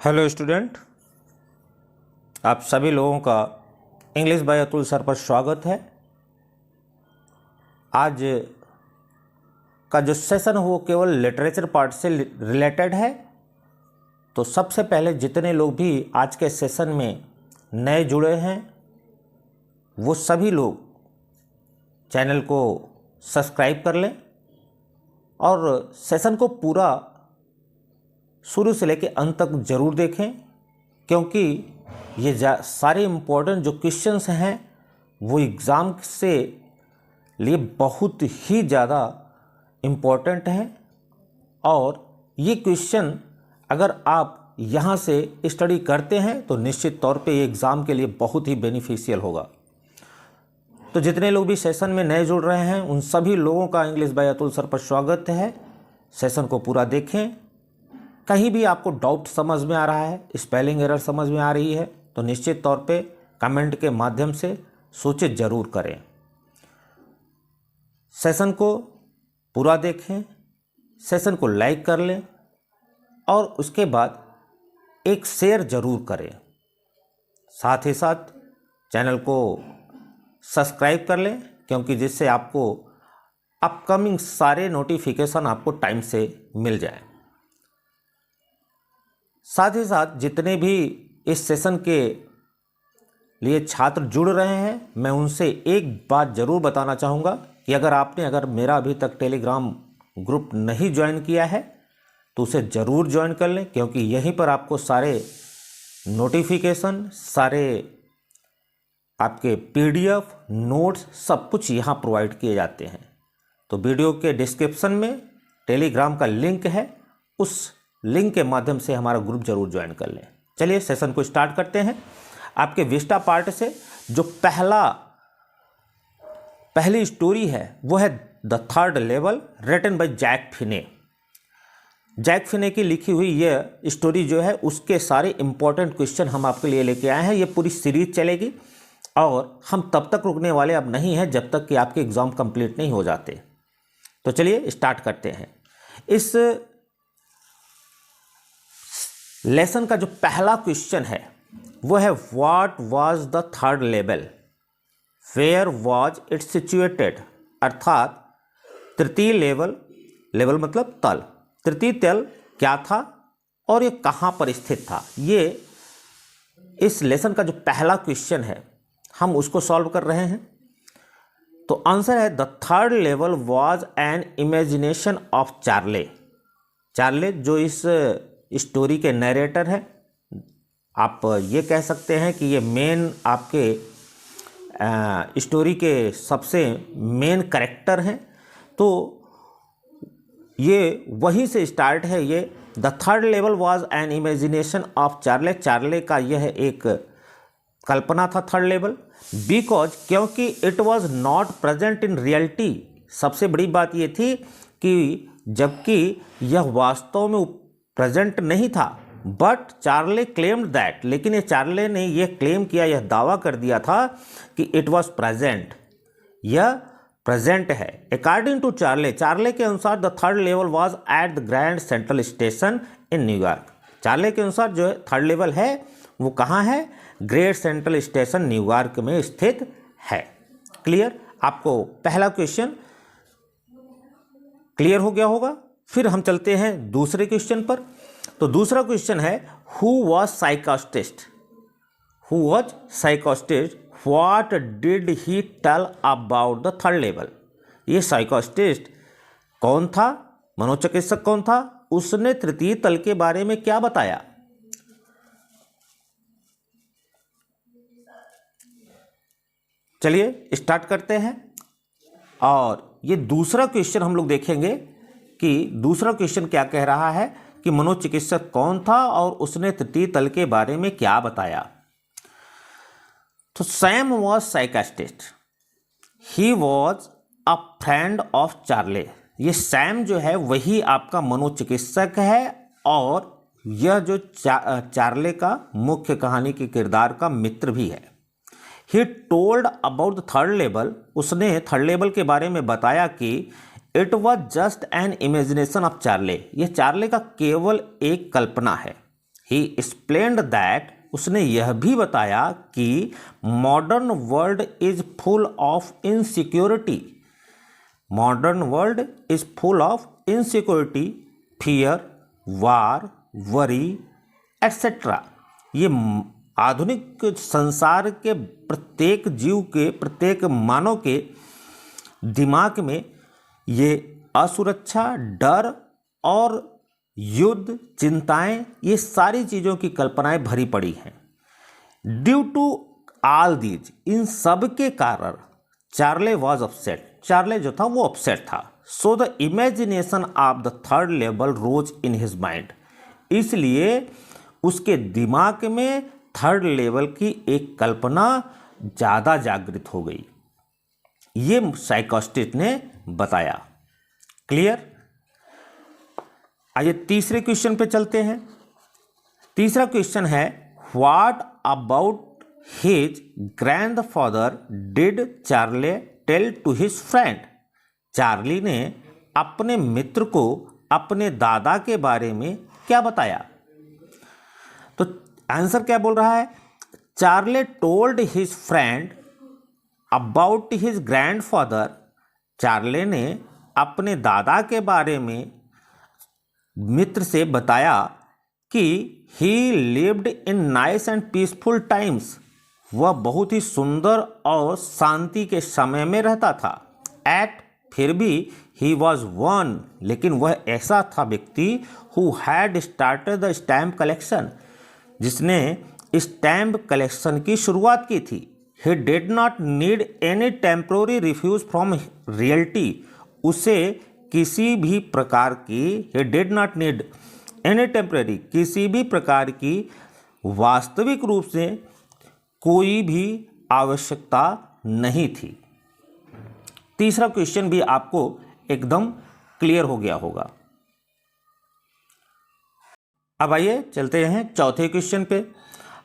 Hello student, आप सभी लोगों का इंग्लिश बाय अतुल सर पर स्वागत है। आज का जो सेशन हो वो केवल लिटरेचर पार्ट से रिलेटेड है। तो सबसे पहले जितने लोग भी आज के सेशन में नए जुड़े हैं वो सभी लोग चैनल को सब्सक्राइब कर लें और सेशन को पूरा शुरू से लेकर अंत तक ज़रूर देखें, क्योंकि ये सारे इम्पोर्टेंट जो क्वेश्चंस हैं वो एग्ज़ाम से लिए बहुत ही ज़्यादा इम्पोर्टेंट हैं। और ये क्वेश्चन अगर आप यहाँ से स्टडी करते हैं तो निश्चित तौर पे ये एग्ज़ाम के लिए बहुत ही बेनिफिशियल होगा। तो जितने लोग भी सेशन में नए जुड़ रहे हैं उन सभी लोगों का इंग्लिश बाय अतुल सर पर स्वागत है। सेशन को पूरा देखें। कहीं भी आपको डाउट समझ में आ रहा है, स्पेलिंग एरर समझ में आ रही है तो निश्चित तौर पे कमेंट के माध्यम से सूचित जरूर करें। सेशन को पूरा देखें, सेशन को लाइक कर लें और उसके बाद एक शेयर जरूर करें। साथ ही साथ चैनल को सब्सक्राइब कर लें, क्योंकि जिससे आपको अपकमिंग सारे नोटिफिकेशन आपको टाइम से मिल जाए। साथ ही साथ जितने भी इस सेशन के लिए छात्र जुड़ रहे हैं मैं उनसे एक बात ज़रूर बताना चाहूँगा कि अगर मेरा अभी तक टेलीग्राम ग्रुप नहीं ज्वाइन किया है तो उसे ज़रूर ज्वाइन कर लें, क्योंकि यहीं पर आपको सारे नोटिफिकेशन, सारे आपके PDF, नोट्स सब कुछ यहाँ प्रोवाइड किए जाते हैं। तो वीडियो के डिस्क्रिप्शन में टेलीग्राम का लिंक है, उस लिंक के माध्यम से हमारा ग्रुप जरूर ज्वाइन कर लें। चलिए सेशन को स्टार्ट करते हैं। आपके विस्टा पार्ट से जो पहली स्टोरी है वो है the third level, written by Jack Finney. Jack Finney की लिखी हुई यह स्टोरी जो है उसके सारे इंपॉर्टेंट क्वेश्चन हम आपके लिए लेके आए हैं। ये पूरी सीरीज चलेगी और हम तब तक रुकने वाले अब नहीं हैं जब तक कि आपके एग्ज़ाम कंप्लीट नहीं हो जाते। तो चलिए स्टार्ट करते हैं। इस लेसन का जो पहला क्वेश्चन है वो है what was the third level, where was it situated. अर्थात तृतीय लेवल मतलब तल, तृतीय तल क्या था और ये कहाँ पर स्थित था। ये इस लेसन का जो पहला क्वेश्चन है हम उसको सॉल्व कर रहे हैं। तो आंसर है the third level was an imagination of Charlie. Charlie जो इस स्टोरी के नरेटर हैं, आप ये कह सकते हैं कि ये मेन आपके स्टोरी के सबसे मेन कैरेक्टर हैं। तो ये वहीं से स्टार्ट है। ये the third level was an imagination of Charlie. Charlie का यह एक कल्पना था थर्ड लेवल, बिकॉज क्योंकि it was not present in reality. सबसे बड़ी बात ये थी कि जबकि यह वास्तव में प्रेजेंट नहीं था, बट चार्ले क्लेम्ड दैट, लेकिन ये चार्ले ने यह क्लेम किया, यह दावा कर दिया था कि इट वाज प्रेजेंट, यह प्रेजेंट है। अकॉर्डिंग टू चार्ले, चार्ले के अनुसार the third level was at the grand Central station in New York. Charlie के अनुसार जो थर्ड लेवल है वो कहाँ है? ग्रेट सेंट्रल स्टेशन न्यूयॉर्क में स्थित है। क्लियर? आपको पहला क्वेश्चन क्लियर हो गया होगा। फिर हम चलते हैं दूसरे क्वेश्चन पर। तो दूसरा क्वेश्चन है who was psychiatrist. Who was psychiatrist, what did he tell about the third level. ये साइकोस्टिस्ट कौन था, मनोचिकित्सक कौन था, उसने तृतीय तल के बारे में क्या बताया। चलिए स्टार्ट करते हैं। और ये दूसरा क्वेश्चन हम लोग देखेंगे कि दूसरा क्वेश्चन क्या कह रहा है कि मनोचिकित्सक कौन था और उसने तृतीय तल के बारे में क्या बताया। तो Sam was psychiatrist, he was a friend of Charley. ये सैम जो है वही आपका मनोचिकित्सक है और यह जो चार्ले का मुख्य कहानी के किरदार का मित्र भी है। He told about the third level, उसने थर्ड लेवल के बारे में बताया कि it was just an imagination of Charlie, यह चार्ले का केवल एक कल्पना है। ही एक्सप्लेन्ड दैट, उसने यह भी बताया कि modern world is full of insecurity, modern world is full of insecurity, fear, war, worry etcetera. ये आधुनिक संसार के प्रत्येक जीव के, प्रत्येक मानव के दिमाग में ये असुरक्षा, डर और युद्ध, चिंताएं, ये सारी चीज़ों की कल्पनाएं भरी पड़ी हैं। ड्यू टू ऑल दीज, इन सब के कारण चार्ले वॉज अपसेट, चार्ले जो था वो अपसेट था। So the imagination of the third level rose in his mind, इसलिए उसके दिमाग में थर्ड लेवल की एक कल्पना ज़्यादा जागृत हो गई, ये साइकोस्टिस्ट ने बताया। क्लियर? आइए तीसरे क्वेश्चन पे चलते हैं। तीसरा क्वेश्चन है, what about his grandfather did Charley tell to his friend, Charlie ने अपने मित्र को अपने दादा के बारे में क्या बताया? तो आंसर क्या बोल रहा है, Charlie told his friend about his grandfather, Charlie ने अपने दादा के बारे में मित्र से बताया कि ही lived in nice and peaceful times, वह बहुत ही सुंदर और शांति के समय में रहता था। एट, फिर भी ही वॉज वन, लेकिन वह ऐसा था व्यक्ति who had started the stamp collection, जिसने स्टैम्प कलेक्शन की शुरुआत की थी। He did not need any temporary refuse from realty, उसे किसी भी प्रकार की, he did not need any temporary, किसी भी प्रकार की वास्तविक रूप से कोई भी आवश्यकता नहीं थी। तीसरा क्वेश्चन भी आपको एकदम क्लियर हो गया होगा। अब आइए चलते हैं चौथे क्वेश्चन पे।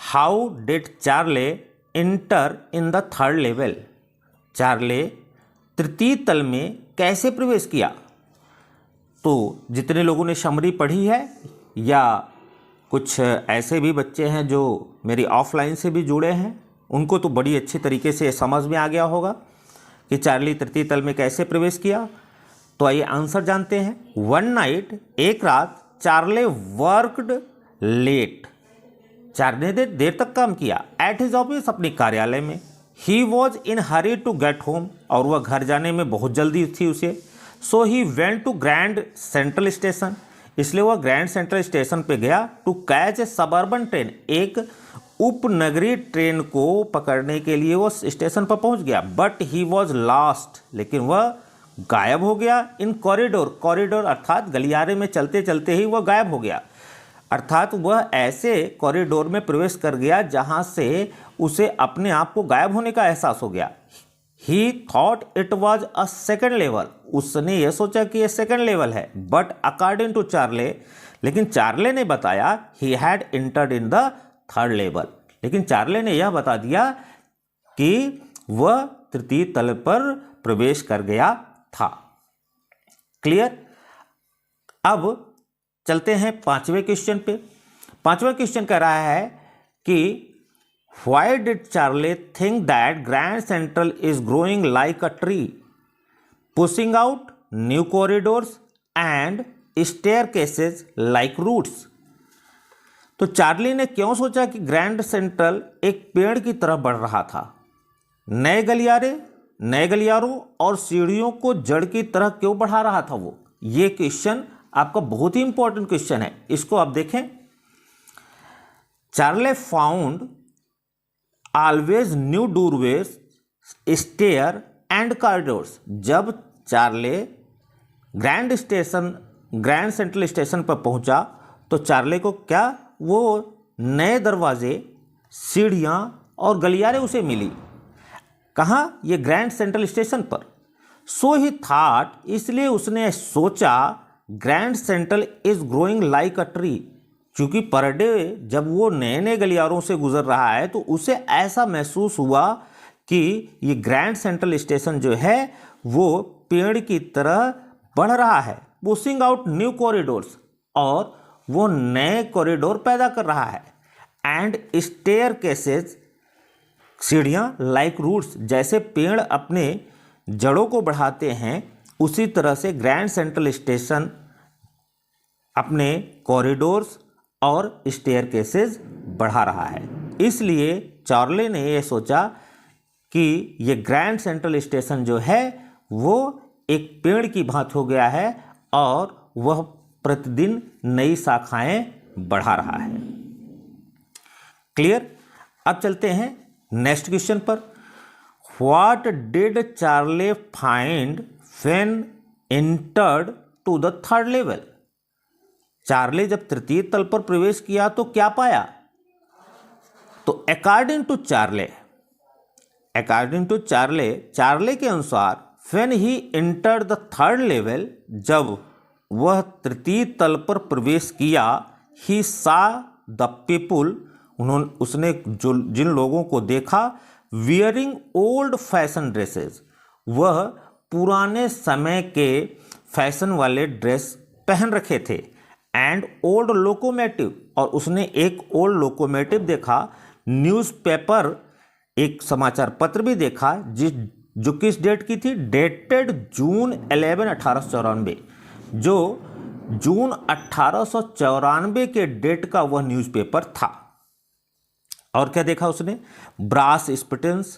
How did Charlie inter in the third level, Charlie तृतीय तल में कैसे प्रवेश किया? तो जितने लोगों ने समरी पढ़ी है या कुछ ऐसे भी बच्चे हैं जो मेरी ऑफलाइन से भी जुड़े हैं, उनको तो बड़ी अच्छी तरीके से समझ में आ गया होगा कि चार्ली तृतीय तल में कैसे प्रवेश किया। तो आइए आंसर जानते हैं। वन नाइट, एक रात, चार्ले वर्कड लेट, चार्ले ने देर तक काम किया। एट हिज ऑफिस, अपने कार्यालय में। He was in hurry to get home, और वह घर जाने में बहुत जल्दी थी उसे। So he went to Grand Central station, इसलिए वह ग्रैंड सेंट्रल स्टेशन पे गया। To catch a suburban train, एक उपनगरीय ट्रेन को पकड़ने के लिए वो स्टेशन पर पहुंच गया। बट ही वॉज लॉस्ट, लेकिन वह गायब हो गया। इन कॉरिडोर, कॉरिडोर अर्थात गलियारे में चलते चलते ही वह गायब हो गया, अर्थात वह ऐसे कॉरिडोर में प्रवेश कर गया जहां से उसे अपने आप को गायब होने का एहसास हो गया। ही thought it was a second level, उसने यह सोचा कि यह सेकेंड लेवल है। बट अकॉर्डिंग टू चार्ले, लेकिन चार्ले ने बताया he had entered in the third level, लेकिन चार्ले ने यह बता दिया कि वह तृतीय तल पर प्रवेश कर गया था। क्लियर? अब चलते हैं पांचवें क्वेश्चन पे। पांचवा क्वेश्चन कह रहा है कि why did Charley think that Grand Central is growing like a tree, pushing out new corridors and staircases like roots. तो चार्ली ने क्यों सोचा कि ग्रैंड सेंट्रल एक पेड़ की तरह बढ़ रहा था? नए गलियारों और सीढ़ियों को जड़ की तरह क्यों बढ़ा रहा था वो? ये क्वेश्चन आपका बहुत ही इंपॉर्टेंट क्वेश्चन है, इसको आप देखें। Charley found always new doorways, stair and corridors. जब चार्ले ग्रैंड सेंट्रल स्टेशन पर पहुंचा तो चार्ले को क्या, वो नए दरवाजे, सीढ़ियां और गलियारे उसे मिली। कहाँ? ये ग्रैंड सेंट्रल स्टेशन पर। सो ही थॉट, इसलिए उसने सोचा grand Central is growing like a tree, क्योंकि पर डे जब वो नए नए गलियारों से गुजर रहा है तो उसे ऐसा महसूस हुआ कि ये ग्रैंड सेंट्रल स्टेशन जो है वो पेड़ की तरह बढ़ रहा है। पुशिंग आउट न्यू कॉरिडोर्स, और वो नए कॉरिडोर पैदा कर रहा है। एंड स्टेयरकेसेस, सीढ़ियाँ, लाइक रूट्स, जैसे पेड़ अपने जड़ों को बढ़ाते हैं उसी तरह से ग्रैंड सेंट्रल स्टेशन अपने कॉरिडोर्स और स्टेयरकेसेस बढ़ा रहा है। इसलिए चार्ले ने यह सोचा कि ये ग्रैंड सेंट्रल स्टेशन जो है वो एक पेड़ की भांति हो गया है और वह प्रतिदिन नई शाखाएं बढ़ा रहा है। क्लियर? अब चलते हैं नेक्स्ट क्वेश्चन पर। What did Charley find when entered to the third level? Charley जब तृतीय तल पर प्रवेश किया तो क्या पाया? तो अकॉर्डिंग टू चार्ले के अनुसार when he entered the third level, जब वह तृतीय तल पर प्रवेश किया, ही सा द पीपुल, उसने जिन लोगों को देखा, वियरिंग ओल्ड फैशन ड्रेसेस, वह पुराने समय के फैशन वाले ड्रेस पहन रखे थे। एंड ओल्ड लोकोमेटिव, और उसने एक ओल्ड लोकोमेटिव देखा। न्यूज़पेपर, एक समाचार पत्र भी देखा जो किस डेट की थी? डेटेड जून 11, 1894, जो जून 1894 के डेट का वह न्यूज़पेपर था। और क्या देखा उसने? ब्रास स्पिटन्स,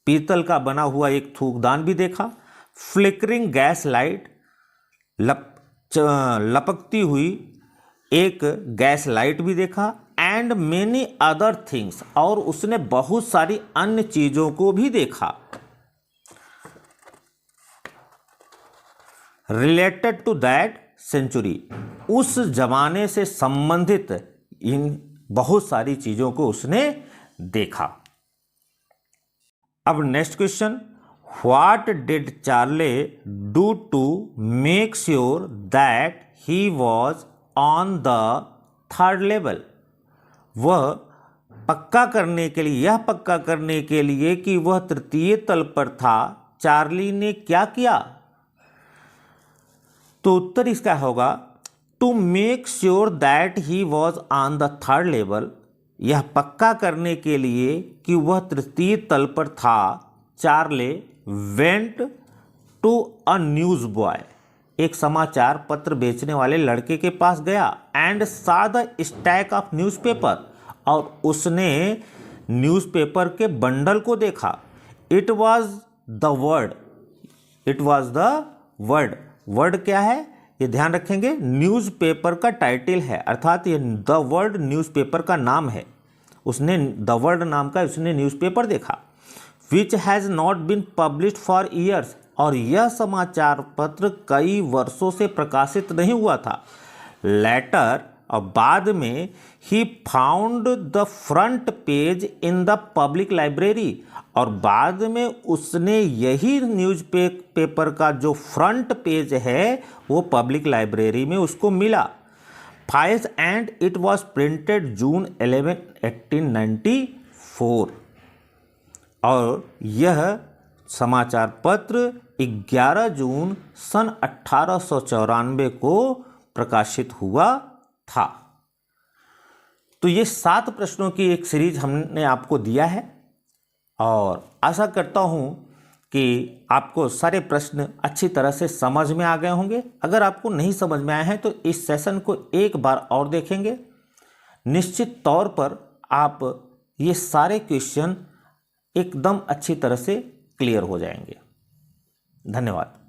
पीतल का बना हुआ एक थूकदान भी देखा। फ्लिकरिंग गैस लाइट, लपकती हुई एक गैस लाइट भी देखा। एंड मेनी अदर थिंग्स, और उसने बहुत सारी अन्य चीजों को भी देखा। रिलेटेड टू दैट सेंचुरी, उस जमाने से संबंधित इन बहुत सारी चीजों को उसने देखा। अब next question, what did Charley do to make sure that he was on the third level? वह पक्का करने के लिए कि वह तृतीय तल पर था, चार्ली ने क्या किया? तो उत्तर इसका होगा to make sure that he was on the third level. यह पक्का करने के लिए कि वह तृतीय तल पर था, Charley went to a newsboy, एक समाचार पत्र बेचने वाले लड़के के पास गया। एंड सा द स्टैक ऑफ न्यूज़पेपर, और उसने न्यूज़पेपर के बंडल को देखा। It was the word, word क्या है ये ध्यान रखेंगे, न्यूज़पेपर का टाइटल है, अर्थात ये द वर्ड न्यूज़पेपर का नाम है। उसने द वर्ड नाम का उसने न्यूज़पेपर देखा। Which has not been published for years, और यह समाचार पत्र कई वर्षों से प्रकाशित नहीं हुआ था। लेटर, और बाद में he found the front page in the public library, और बाद में उसने यही न्यूज़पेपर का जो फ्रंट पेज है वो पब्लिक लाइब्रेरी में उसको मिला। Files and it was printed June 11, 1894, और यह समाचार पत्र 11 जून सन 1894 को प्रकाशित हुआ था। तो ये 7 प्रश्नों की एक सीरीज हमने आपको दिया है और आशा करता हूँ कि आपको सारे प्रश्न अच्छी तरह से समझ में आ गए होंगे। अगर आपको नहीं समझ में आए हैं तो इस सेशन को एक बार और देखेंगे, निश्चित तौर पर आप ये सारे क्वेश्चन एकदम अच्छी तरह से क्लियर हो जाएंगे। धन्यवाद।